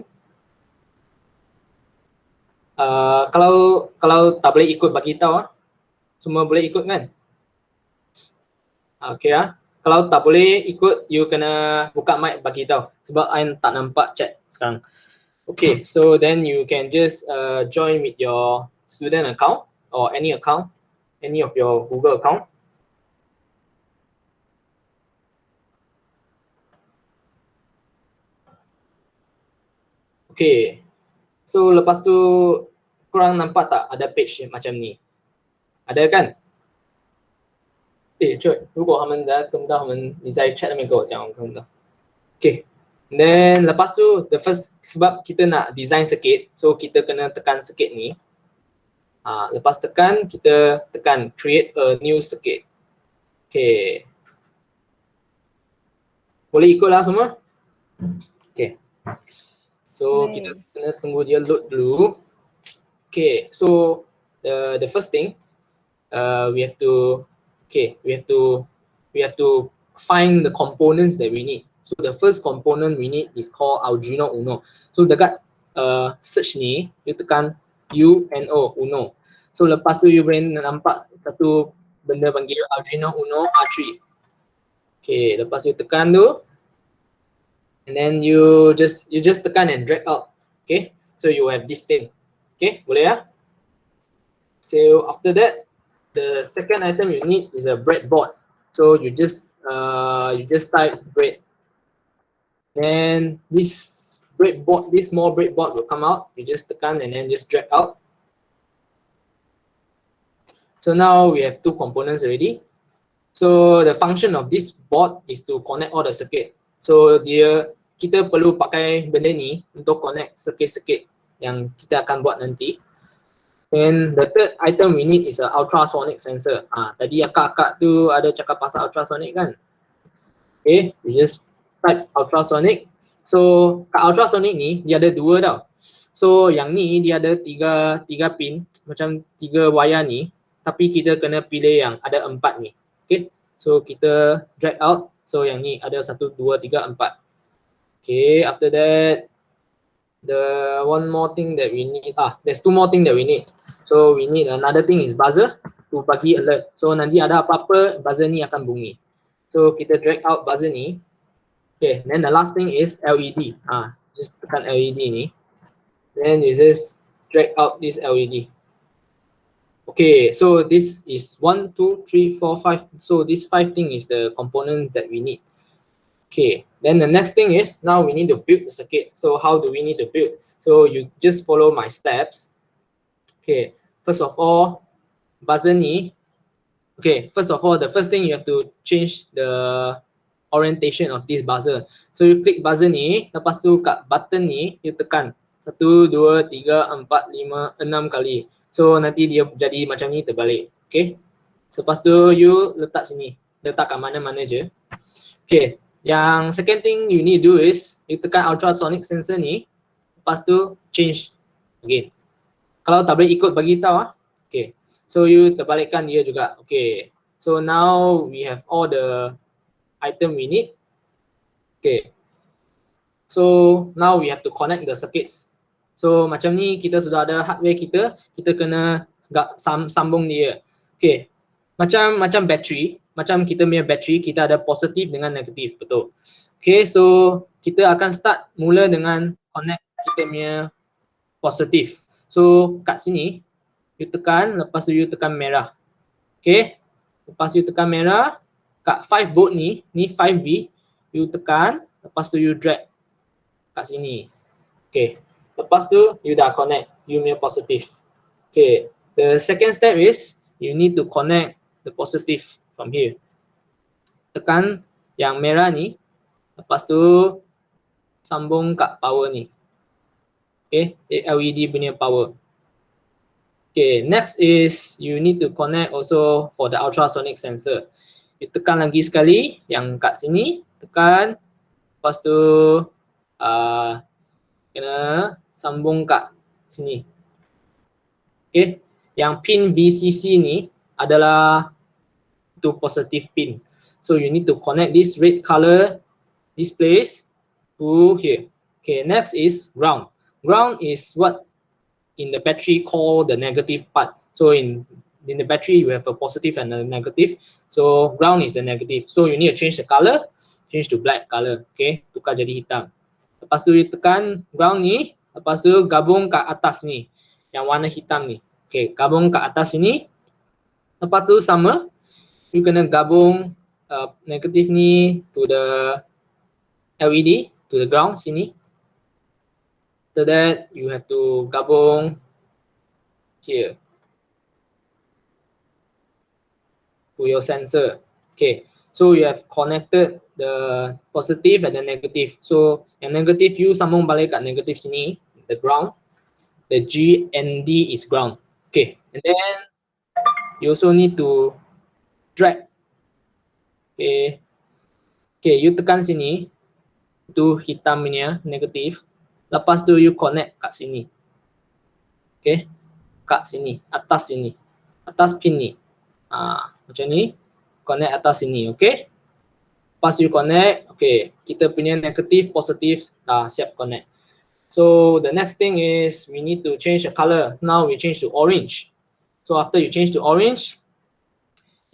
kalau tak boleh ikut bagi tahu, semua boleh ikut kan? Okay ah. Kalau tak boleh ikut, you kena buka mic bagi tahu sebab I tak nampak chat sekarang. Okay, so then you can just join with your student account or any account, any of your Google account. Okay, so lepas tu korang nampak tak ada page macam ni? Ada kan? 如果他们在跟不到，他们你在 chat 那边跟我讲，我看不到。Okay, and then lepas tu the first, sebab kita nak design circuit, so kita kena tekan circuit ni. Lepas tekan, kita tekan create a new circuit. Okay. Boleh ikutlah semua? Okay. So kita kena tunggu dia load dulu. Okay, so the first thing we have to find the components that we need. So the first component we need is called Arduino Uno. So dekat search ni, you tekan Uno. So lepas tu you boleh nampak satu benda panggil Arduino Uno R3. Okay, lepas you tekan tu, and then you just tekan and drag out. Okay, so you have this thing. Okay, boleh ya? So after that, the second item you need is a breadboard. So you just type bread. Then this small breadboard will come out. You just tekan and then just drag out. So now we have two components already. So the function of this board is to connect all the circuit. So kita perlu pakai benda ni untuk connect circuit-circuit yang kita akan buat nanti. And the third item we need is a ultrasonic sensor. Tadi akak-akak tu ada cakap pasal ultrasonic kan? Okay, we just type ultrasonic. So kat ultrasonic ni dia ada dua tau. So yang ni dia ada tiga pin, macam 3 wire ni. Tapi kita kena pilih yang ada 4 ni. Okay, so kita drag out. So yang ni ada 1, 2, 3, 4. Okay, after that, the one more thing that we need, there's 2 more thing that we need. So we need another thing is buzzer to bagi alert. So nanti ada apa-apa, buzzer ni akan bunyi. So kita drag out buzzer ni. Okay, then the last thing is LED. Just tekan LED ni. Then you just drag out this LED. Okay, so this is 1, 2, 3, 4, 5. So this 5 thing is the components that we need. Okay, then the next thing is now we need to build the circuit. So how do we need to build? So you just follow my steps. Okay, first of all, buzzer ni. Okay, first of all, the first thing you have to change the orientation of this buzzer. So you click buzzer ni, lepas tu kat button ni, you tekan 1, 2, 3, 4, 5, 6 kali. So nanti dia jadi macam ni terbalik. Okay, lepas tu you letak sini, letak kat mana-mana je. Okay, yang second thing you need to do is you tekan ultrasonic sensor ni, lepas tu change again. Kalau tak boleh ikut bagi tahu okay. So you terbalikkan dia juga. Okay. So now we have all the item we need. Okay. So now we have to connect the circuits. So macam ni kita sudah ada hardware kita kena sambung dia. Okay. Macam battery, macam kita punya battery, kita ada positif dengan negatif, betul. Okay, so kita akan start mula dengan connect kita punya positif. So kat sini you tekan, lepas tu you tekan merah. Okay, lepas you tekan merah, kat 5 volt ni 5V, you tekan, lepas tu you drag kat sini. Okay, lepas tu you dah connect you punya positif. Okay, the second step is you need to connect the positive from here. Tekan yang merah ni, lepas tu sambung kat power ni. Okay, LED punya power. Okay, next is you need to connect also for the ultrasonic sensor. You tekan lagi sekali yang kat sini, tekan. Lepas tu kena sambung kat sini. Okay, yang pin VCC ni adalah to positive pin. So you need to connect this red color, this place to here. Okay, next is ground. Ground is what in the battery called the negative part. So in the battery you have a positive and a negative. So ground is the negative. So you need to change the color, change to black color. Okay, tukar jadi hitam. Lepas tu you tekan ground ni, lepas tu gabung kat atas ni, yang warna hitam ni. Okay, gabung kat atas sini. Lepas tu sama, you kena gabung negatif ni to the LED, to the ground sini. After that, you have to gabung here to your sensor. Okay, so you have connected the positive and the negative. So yang negative you sambung balik kat negatif sini, the ground. The G and D is ground. Okay, and then you also need to drag. Okay, okay, you tekan sini, itu hitam punya negatif. Lepas tu you connect kat sini. Okay, kat sini, atas sini, atas pin ni. Macam ni, connect atas sini. Okay, lepas you connect, okay, kita punya negatif, positif dah siap connect. So the next thing is we need to change the color. Now we change to orange. So after you change to orange,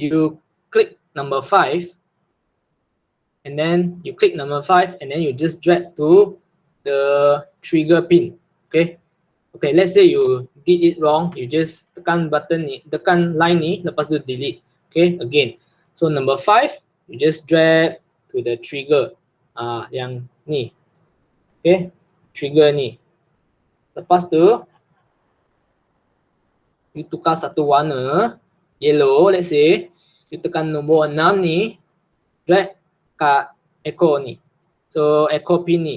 you click number 5, and then you click number 5, and then you just drag to the trigger pin. Okay, okay, let's say you did it wrong, you just tekan button ni, tekan line ni, lepas tu delete. Okay, again. So number 5, you just drag to the trigger, yang ni. Okay, trigger ni. Lepas tu you tukar satu warna, yellow, let's say. You tekan nombor 6 ni, drag kat echo ni. So echo pin ni.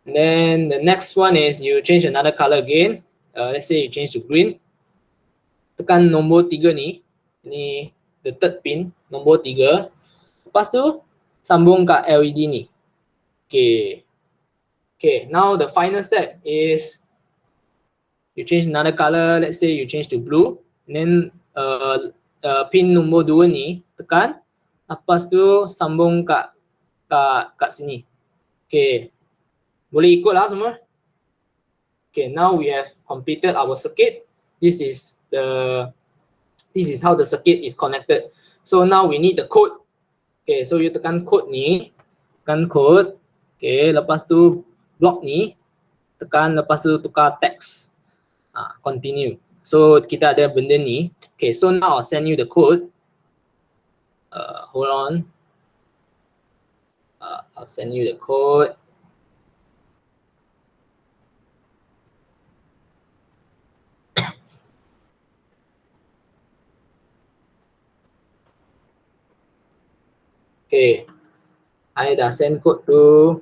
Then the next one is you change another color again. Let's say you change to green. Tekan nombor 3 ni. Ni the third pin, nombor 3. Lepas tu sambung kat LED ni. Okay. Okay, now the final step is you change another color. Let's say you change to blue. And then pin nombor 2 ni tekan. Lepas tu sambung kat sini. Okay, boleh ikut lah semua. Okay, now we have completed our circuit. This is how the circuit is connected. So now we need the code. Okay, so you tekan code ni, tekan code. Okay, lepas tu block ni, tekan, lepas tu tukar text. Continue. So kita ada benda ni. Okay, so now I'll send you the code. Hold on. I'll send you the code. Okay, I dah send code tu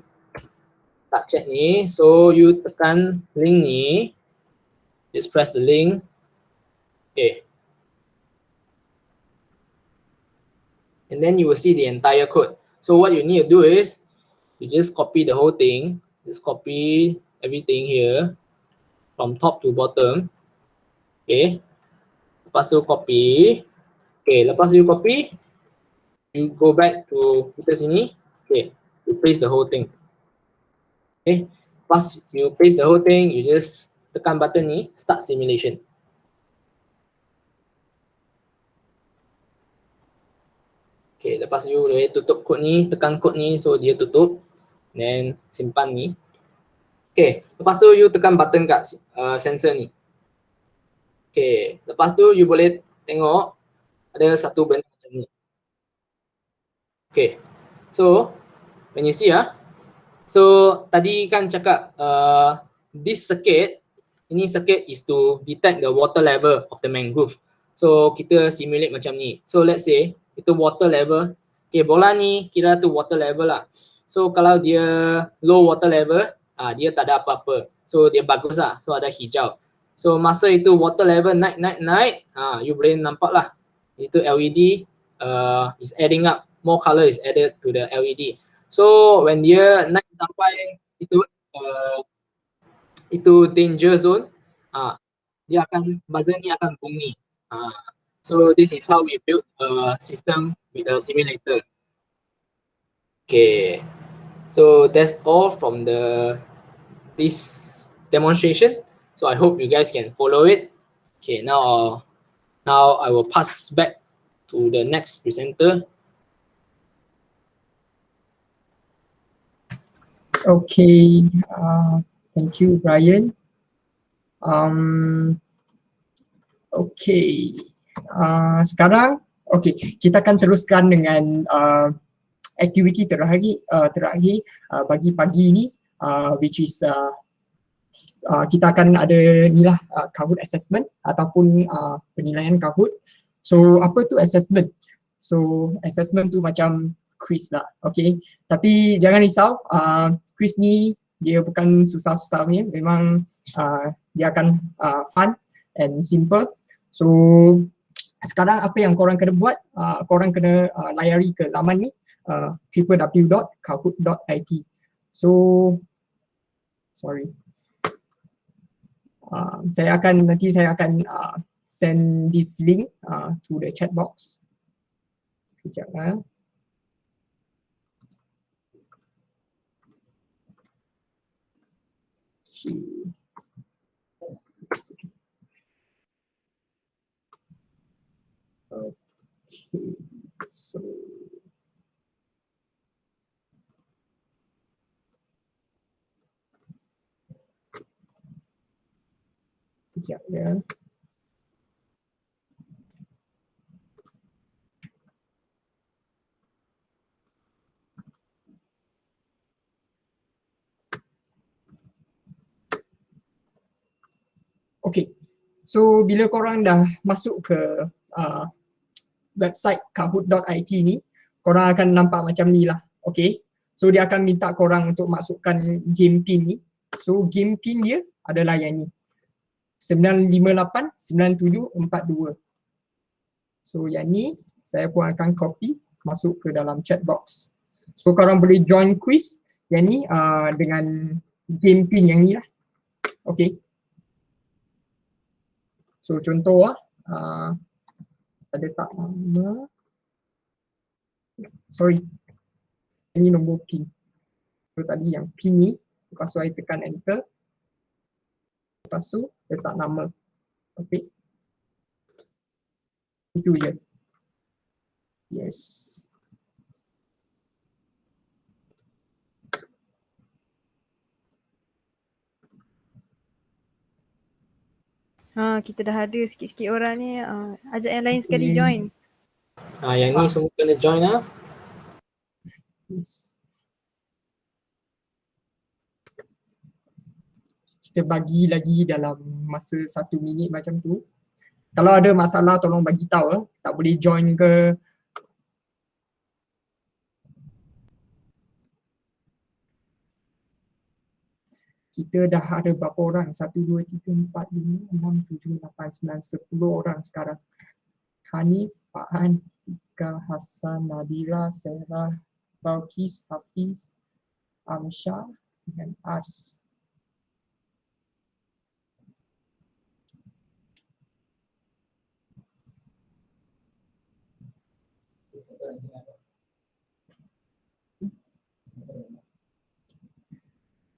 tak chat ni. So you tekan link ni, just press the link. Okay, and then you will see the entire code. So what you need to do is you just copy the whole thing, just copy everything here from top to bottom. Okay, lepas tu copy. Okay, lepas you copy, you go back to kita sini. Okay, you paste the whole thing. Okay, pas you paste the whole thing, you just tekan button ni, start simulation. Okay, lepas you tutup kod ni, tekan kod ni, so dia tutup. Then simpan ni. Okay, lepas tu you tekan button kat sensor ni. Okay, lepas tu you boleh tengok ada satu benda macam ni. Okay, so when you see so tadi kan cakap this circuit, ini circuit is to detect the water level of the mangrove. So kita simulate macam ni. So let's say itu water level. Okay, bola ni kira tu water level lah. So kalau dia low water level, dia tak ada apa-apa. So dia bagus lah. So ada hijau. So masa itu water level naik, you boleh nampak lah. Itu LED is adding up. More color is added to the LED. So when dia naik sampai itu danger zone, dia akan buzzer ni akan bunyi. So this is how we build a system with a simulator. Okay, so that's all from this demonstration. So I hope you guys can follow it. Okay, now I will pass back to the next presenter. Okay, thank you, Brian. Okay, sekarang kita akan teruskan dengan aktiviti terakhir bagi pagi ini, which is kita akan ada ni lah Kahoot assessment ataupun penilaian Kahoot. So apa tu assessment? So assessment tu macam quiz lah, okay. Tapi jangan risau, quiz ni dia bukan susah-susah punya, memang dia akan fun and simple. So sekarang apa yang korang kena buat, korang kena layari ke laman ni, www.kahoot.it. So sorry, nanti saya akan send this link to the chat box. Sekejap lah. Okay, so sekejap ya. Okay, so bila korang dah masuk ke website kahoot.it ni, korang akan nampak macam ni lah, okay. So dia akan minta korang untuk masukkan game pin ni. So game pin dia adalah yang ni, 9589742. So yang ni saya pun akan copy masuk ke dalam chat box. So korang boleh join quiz yang ni dengan game pin yang ni lah, okay. So contoh ada tak nama, sorry, ini nombor pin. So tadi yang pin ni, lepas tu saya tekan enter, lepas tu letak nama, okay. Itu je. Yes. Kita dah ada sikit-sikit orang ni, ajak yang lain sekali join. Yang ni semua kena join lah. Yes. Kita bagi lagi dalam masa 1 minit macam tu. Kalau ada masalah tolong bagi tahu, tak boleh join ke. Kita dah ada berapa orang? 1, 2, 3, 4, 5, 6, 7, 8, 9, 10 orang sekarang. Hanif, Faan, Ika, Hassan, Nadira, Sarah, Balkis, Hafiz, Amsyah dan As.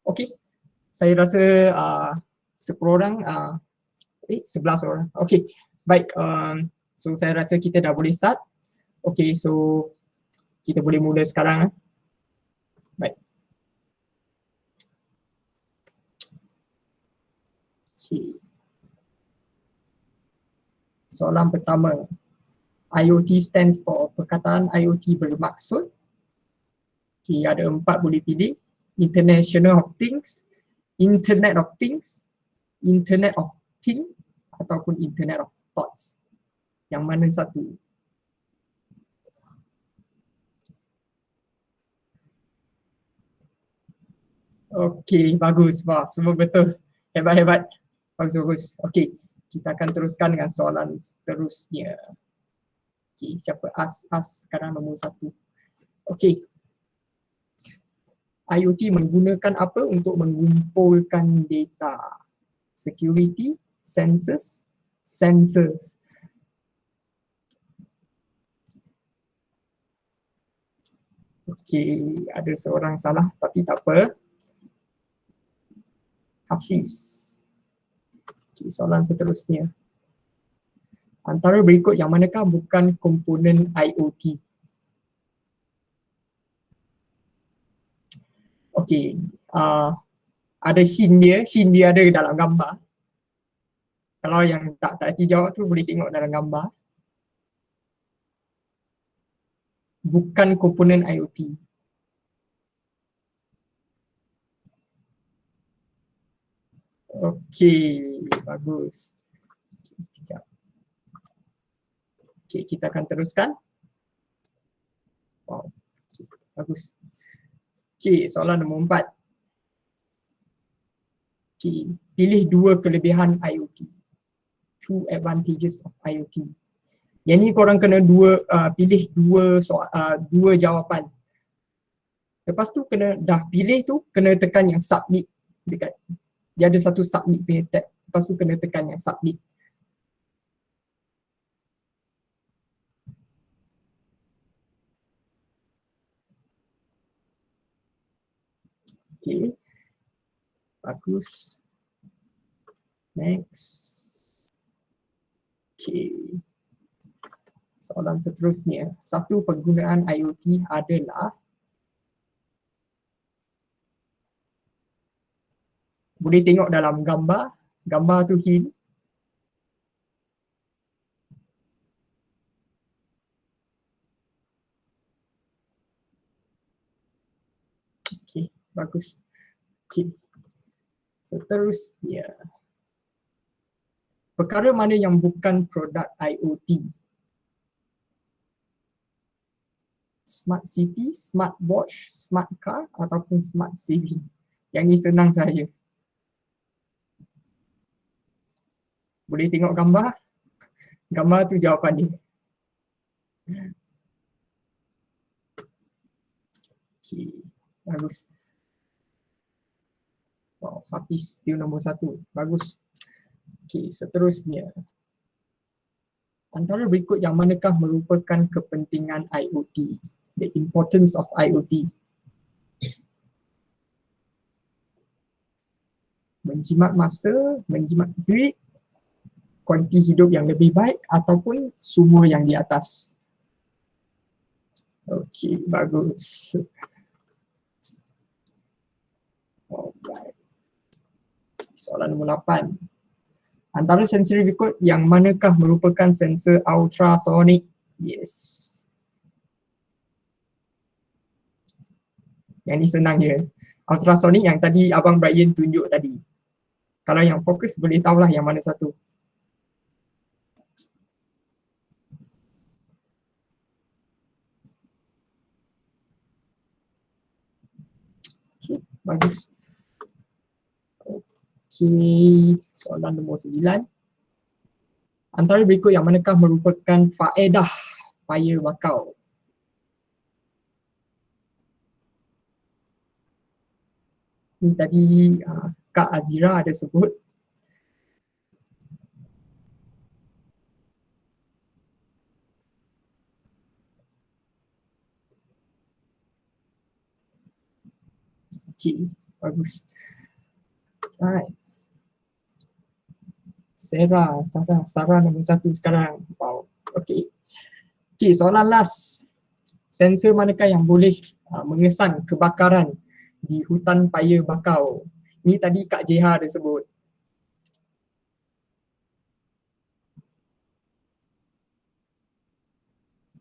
Okey. Saya rasa 10 orang, 11 orang. Okay, baik. So saya rasa kita dah boleh start. Okay, so kita boleh mula sekarang. Baik. Okay. Soalan pertama. IoT stands for perkataan IoT bermaksud. Okay, ada 4 boleh pilih. International of Things, Internet of Things, Internet of Things ataupun Internet of Thoughts. Yang mana satu? Okey, bagus. Wah, semua betul. Hebat. Bagus. Okey, kita akan teruskan dengan soalan seterusnya. Okey, siapa? As sekarang nombor 1. Okey. IoT menggunakan apa untuk mengumpulkan data? Security, sensors. Okey, ada seorang salah tapi tak apa. Hafiz. Okey, soalan seterusnya. Antara berikut yang manakah bukan komponen IoT? Okey, ada hint dia ada dalam gambar. Kalau yang tak hati jawab tu boleh tengok dalam gambar. Bukan komponen IoT. Okey, bagus. Sekejap. Okey, kita akan teruskan. Wow, okay, bagus. Okey, soalan nombor 4. Okey, pilih 2 kelebihan IoT. 2 advantages of IoT. Yang ni korang kena pilih dua jawapan. Lepas tu dah pilih tu kena tekan yang submit dekat. Dia ada satu submit punya tab. Lepas tu kena tekan yang submit. Okay. Bagus. Next. Okay. Soalan seterusnya. Satu penggunaan IoT adalah boleh tengok dalam gambar tu hint. Okey, bagus. Okey. Seterusnya. Perkara mana yang bukan produk IoT? Smart city, smart watch, smart car ataupun smart saving? Yang ni senang saja. Boleh tengok gambar. Gambar tu jawapan dia. Okey, bagus. Wow, Hafiz dia nombor 1. Bagus. Okey, seterusnya. Antara berikut yang manakah merupakan kepentingan IoT? The importance of IoT. Menjimat masa, menjimat duit, kualiti hidup yang lebih baik ataupun semua yang di atas. Okey, bagus. Alright. Soalan nombor 8. Antara sensor berikut yang manakah merupakan sensor ultrasonic? Yes. Yang ni senang je. Ultrasonic yang tadi Abang Brian tunjuk tadi. Kalau yang fokus boleh tahulah yang mana satu. Okay, bagus. Okay, soalan nombor 9. Antara berikut yang manakah merupakan faedah paya bakau? Ni tadi Kak Azira ada sebut. Okay, bagus. Alright. Sarah nombor 1 sekarang. Wow, okay. Okay, soalan last. Sensor manakah yang boleh mengesan kebakaran di hutan paya bakau? Ni tadi Kak JH ada sebut.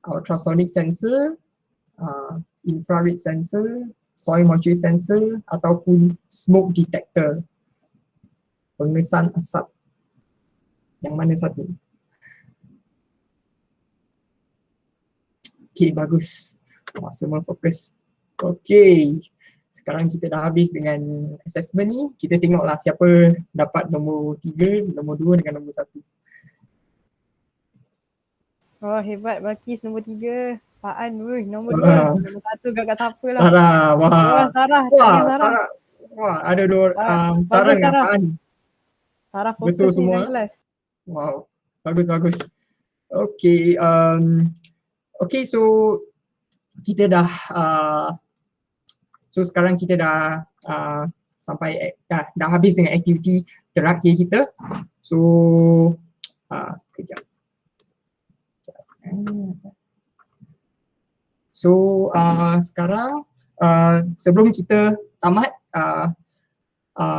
Ultrasonic sensor, infrared sensor, soil moisture sensor ataupun smoke detector. Pengesan asap. Yang mana satu? Okay, bagus. Semua fokus. Okay. sekarang kita dah habis dengan assessment ni, kita tengoklah siapa dapat nombor 3, nombor 2 dengan nombor 1. Oh hebat Balkis nombor 3. Faan nombor 2. Nombor 1 gagak siapa lah. Sarah, Wah wah. Sarah, Wah, Sarah. Sarah. Wah, ada dua Bagus, Sarah dengan Sarah. Faan. Sarah Betul fokus ni semua. dalam kelas. Wow, bagus. Okay, okay, so kita dah so sekarang kita dah sampai dah habis dengan aktiviti terakhir kita. So kejap. So sekarang sebelum kita tamat,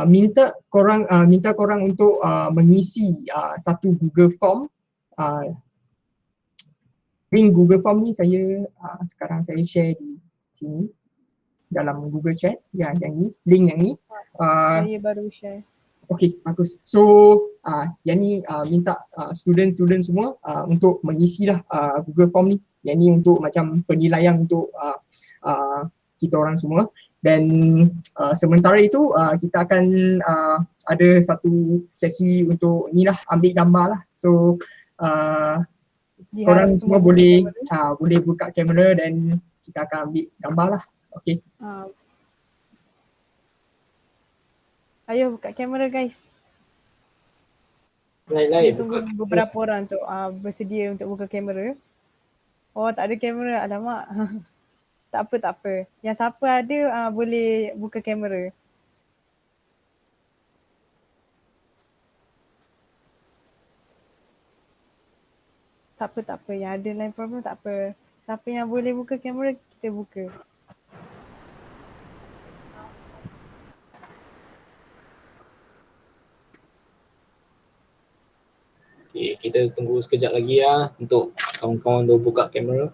minta korang untuk mengisi satu Google Form. Link Google Form ni sekarang saya share di sini dalam Google Chat. Ya, yang ni, link yang ni. Saya baru share. Okay, bagus. So yang ni minta student semua untuk mengisilah Google Form ni. Yang ni untuk macam penilaian untuk kita orang semua. Dan sementara itu kita akan ada satu sesi untuk ni lah, ambil gambar lah. So korang semua boleh buka kamera dan kita akan ambil gambar lah. Okay. Ayo buka kamera guys. Lain-lain Tunggu beberapa orang untuk bersedia untuk buka kamera. Oh tak ada kamera, alamak. Tak apa. Yang siapa ada boleh buka kamera. Tak apa. Yang ada lain problem tak apa. Siapa yang boleh buka kamera, kita buka. Okay, kita tunggu sekejap lagi ya untuk kawan-kawan tu buka kamera.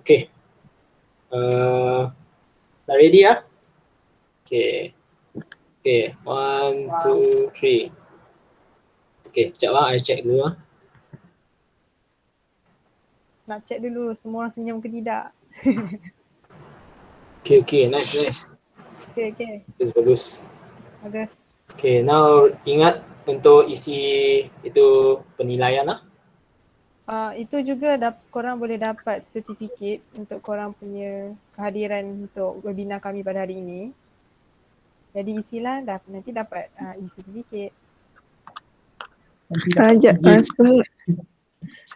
Okay. Dah ready ya? Okay. 1, 2, 3. Okay, sekejap lah, I check dulu lah. Nak check dulu semua orang senyum ke tidak. Okay, nice. Okay. Bagus. Okay, now ingat untuk isi itu penilaian lah. Itu juga korang boleh dapat sertifikat untuk korang punya kehadiran untuk webinar kami pada hari ini. Jadi isilah nanti dapat sertifikat.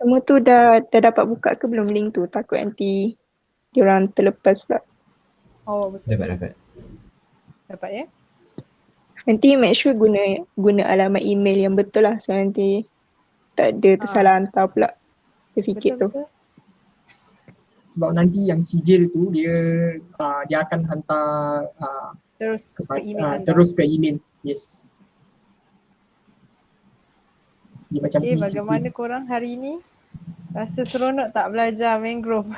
Semua tu dah dapat buka ke belum link tu? Takut nanti diorang terlepas pula. Oh betul. Dapat ya? Nanti make sure guna alamat email yang betul lah. So nanti tak ada tersalah hantar pula sertifikat tu. Sebab nanti yang sijil tu dia akan hantar terus ke email anda. Terus ke email. Yes. Dia macam bagaimana korang hari ini? Rasa seronok tak belajar mangrove?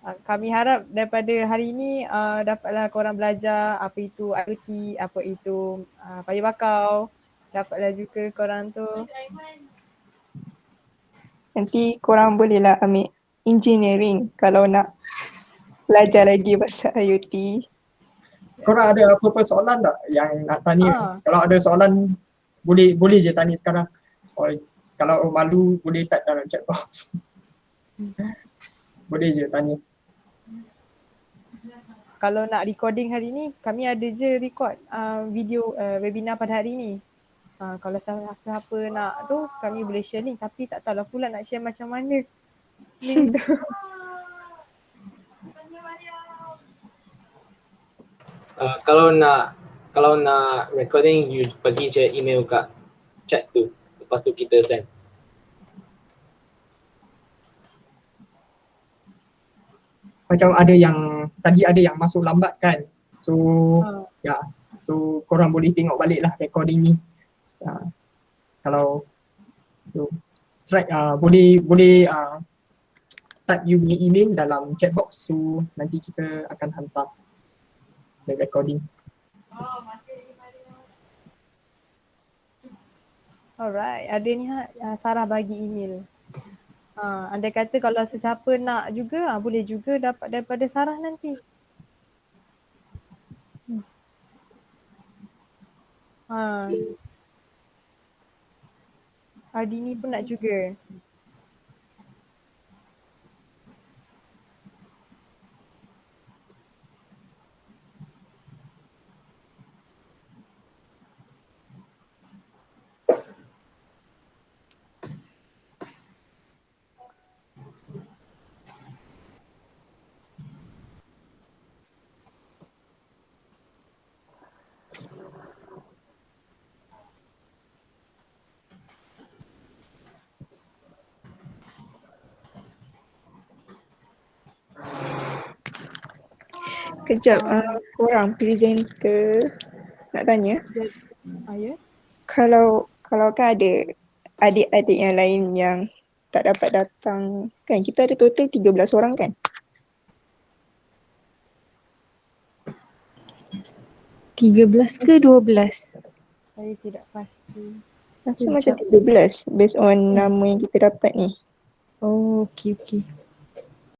Kami harap daripada hari ini dapatlah korang belajar apa itu IoT, apa itu paya bakau. Dapatlah juga korang tu. Nanti korang bolehlah ambil engineering kalau nak belajar lagi pasal IoT. Korang ada apa-apa soalan tak yang nak tanya? Kalau ada soalan boleh je tanya sekarang. Kalau malu boleh type dalam chat box. Boleh je tanya. Kalau nak recording hari ni, kami ada je record video webinar pada hari ni. Kalau siapa nak tu, kami boleh share link. Tapi tak tahulah pula nak share macam mana link tu. Kalau nak recording, you bagi je email kat chat tu. Lepas tu kita send. Macam tadi ada yang masuk lambat kan. So so korang boleh tengok balik lah recording ni. Kalau try boleh type you punya email dalam chat box, so nanti kita akan hantar the recording. Alright, ada ni Sarah bagi email. Andai kata kalau sesiapa nak juga, boleh juga dapat daripada Sarah nanti. Ardini pun nak juga. Kejap, korang presenter nak tanya. Ya? Kalau kan ada adik-adik yang lain yang tak dapat datang kan, kita ada total 13 orang kan? 13 ke 12? Saya tidak pasti. Rasa macam 13 based on nama yang kita dapat ni. Oh, okey.